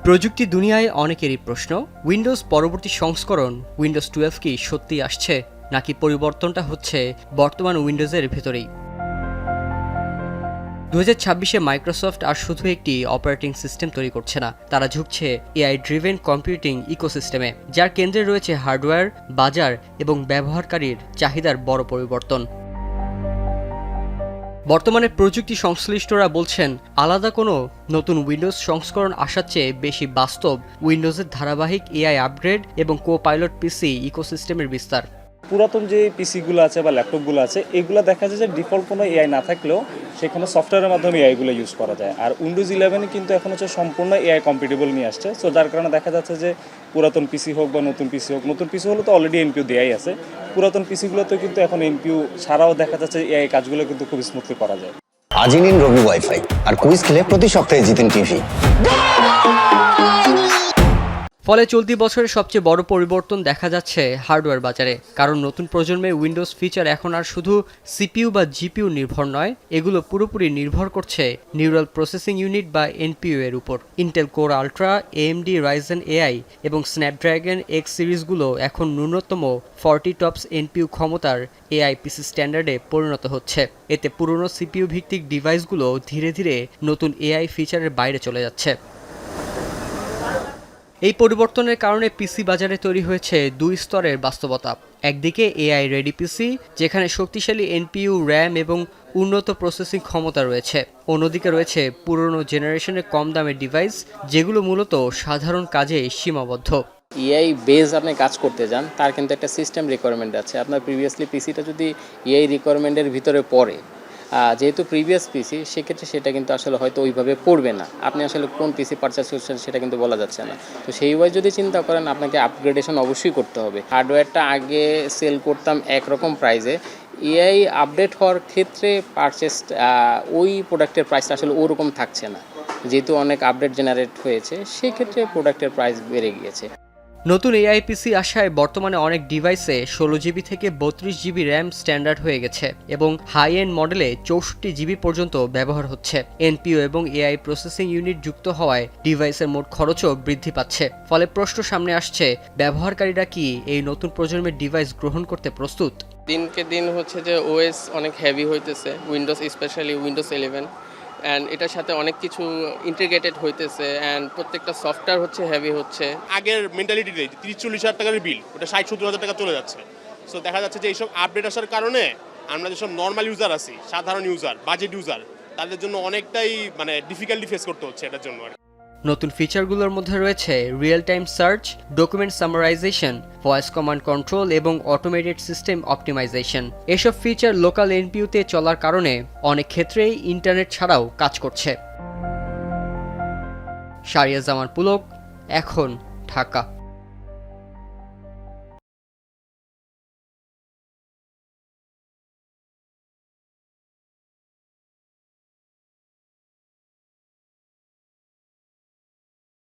প্রযুক্তি দুনিয়ায় অনেকেরই প্রশ্ন, উইন্ডোজ পরবর্তী সংস্করণ উইন্ডোজ 12 কি সত্যি আসছে, নাকি পরিবর্তনটা হচ্ছে বর্তমান উইন্ডোজের ভেতরেই। 2026-এ মাইক্রোসফট আর শুধু একটি অপারেটিং সিস্টেম তৈরি করছে না, তারা ঝুঁকছে এআই ড্রিভেন কম্পিউটিং ইকোসিস্টেমে, যার কেন্দ্রে রয়েছে হার্ডওয়্যার, বাজার এবং ব্যবহারকারীর চাহিদার বড় পরিবর্তন। বর্তমানে প্রযুক্তি সংশ্লিষ্টরা বলছেন, আলাদা কোনো নতুন উইন্ডোজ সংস্করণ আসার চেয়ে বেশি বাস্তব উইন্ডোজের ধারাবাহিক এআই আপগ্রেড এবং কো-পাইলট পিসি ইকোসিস্টেমের বিস্তার। পুরাতন যে পিসিগুলো আছে বা ল্যাপটপগুলো আছে, এগুলো দেখা যায় যে ডিফল্ট কোনো এআই না থাকলেও সেখানে সফটওয়্যারের মাধ্যমে এআইগুলো ইউজ করা যায়। আর উইন্ডোজ 11 কিন্তু এখন হচ্ছে সম্পূর্ণ এআই কম্পিটেবল নিয়ে আসছে। সো যার কারণে দেখা যাচ্ছে যে পুরাতন পিসি হোক বা নতুন পিসি হোক, নতুন পিসি হলে তো অলরেডি এনপিউ দেয়াই আছে, পুরাতন পিসিগুলোতে কিন্তু এখন এনপিউ ছাড়াও দেখা যাচ্ছে এআই কাজগুলো কিন্তু খুব স্মুথলি করা যায়। আজই নিন রবি ওয়াইফাই আর কুইজ খেলে প্রতি সপ্তাহে জিতেন টিভি। ফলে চলতি বছরের সবচেয়ে বড় পরিবর্তন দেখা যাচ্ছে হার্ডওয়্যার বাজারে, কারণ নতুন প্রজন্মের উইন্ডোজ ফিচার এখন আর শুধু সিপিইউ বা জিপিইউ নির্ভর নয়, এগুলো পুরোপুরি নির্ভর করছে নিউরাল প্রসেসিং ইউনিট বা এনপিইউ এর উপর। Intel core ultra, AMD Ryzen AI এবং স্ন্যাপড্রাগন এক্স সিরিজগুলো এখন ন্যূনতম 40 টপস এনপিইউ ক্ষমতার এআই পিসি স্ট্যান্ডার্ডে পরিণত হচ্ছে। এতে পুরনো সিপিইউ ভিত্তিক ডিভাইসগুলো ধীরে ধীরে নতুন এআই ফিচারের বাইরে চলে যাচ্ছে। এই পরিবর্তনের কারণে পিসি বাজারে তৈরি হয়েছে দুই স্তরের বাস্তবতা। একদিকে এআই রেডি পিসি, যেখানে শক্তিশালী এনপিইউ, র্যাম এবং উন্নত প্রসেসিং ক্ষমতা রয়েছে। অন্যদিকে রয়েছে পুরনো জেনারেশনের কম দামের ডিভাইস, যেগুলো মূলত সাধারণ কাজে সীমাবদ্ধ। এআই বেস আপনি কাজ করতে যান, তার কিন্তু একটা সিস্টেম রিকোয়ারমেন্ট আছে। আপনার প্রিভিয়াসলি পিসিটা যদি এআই রিকোয়ারমেন্টের ভিতরে পড়ে, যেহেতু প্রিভিয়াস পিসি, সেক্ষেত্রে সেটা কিন্তু আসলে হয়তো ওইভাবে পড়বে না। আপনি আসলে কোন পিসি পারচেস করছেন সেটা কিন্তু বলা যাচ্ছে না। তো সেই ওয়াই যদি চিন্তা করেন, আপনাকে আপগ্রেডেশন অবশ্যই করতে হবে। হার্ডওয়্যারটা আগে সেল করতাম একরকম প্রাইসে, এআই আপডেট হওয়ার ক্ষেত্রে পারচেস ওই প্রোডাক্টের প্রাইসটা আসলে ওরকম থাকছে না। যেহেতু অনেক আপডেট জেনারেট হয়েছে, সেক্ষেত্রে প্রোডাক্টের প্রাইস বেড়ে গিয়েছে। নতুন এআই পিসি আসায় বর্তমানে অনেক ডিভাইসে 16 জিবি থেকে 32 জিবি র্যাম স্ট্যান্ডার্ড হয়ে গেছে এবং হাই এন্ড মডেলে 64 জিবি পর্যন্ত ব্যবহার হচ্ছে। এনপিইউ এবং এআই প্রসেসিং ইউনিট যুক্ত হওয়ায় ডিভাইসের মোট খরচও বৃদ্ধি পাচ্ছে। ফলে প্রশ্ন সামনে আসছে, ব্যবহারকারীরা কি এই নতুন প্রজন্মের ডিভাইস গ্রহণ করতে প্রস্তুত? দিনকে দিন হচ্ছে যে ওএস অনেক হেভি হইতেছে, উইন্ডোজ স্পেশালি উইন্ডোজ 11, অ্যান্ড এটার সাথে অনেক কিছু ইন্টিগ্রেটেড হইতেছে, অ্যান্ড প্রত্যেকটা সফটওয়্যার হচ্ছে হেভি হচ্ছে। আগের মেন্টালিটি নেই, 30-40 হাজার টাকার বিল ওটা 60-70 হাজার টাকা চলে যাচ্ছে। সো দেখা যাচ্ছে যে এইসব আপডেট আসার কারণে আমরা যেসব নর্মাল ইউজার আছি, সাধারণ ইউজার, বাজেট ইউজার, তাদের জন্য অনেকটাই ডিফিকাল্টি ফেস করতে হচ্ছে এটার জন্য। নতুন ফিচারগুলোর মধ্যে রয়েছে real time search, document summarisation, voice command control এবং অটোমেটেড সিস্টেম অপটিমাইজেশন। এসব ফিচার লোকাল এনপিইউতে চলার কারণে অনেক ক্ষেত্রেই ইন্টারনেট ছাড়াও কাজ করছে। শাহরিয়ার জামান পুলক, এখন, ঢাকা।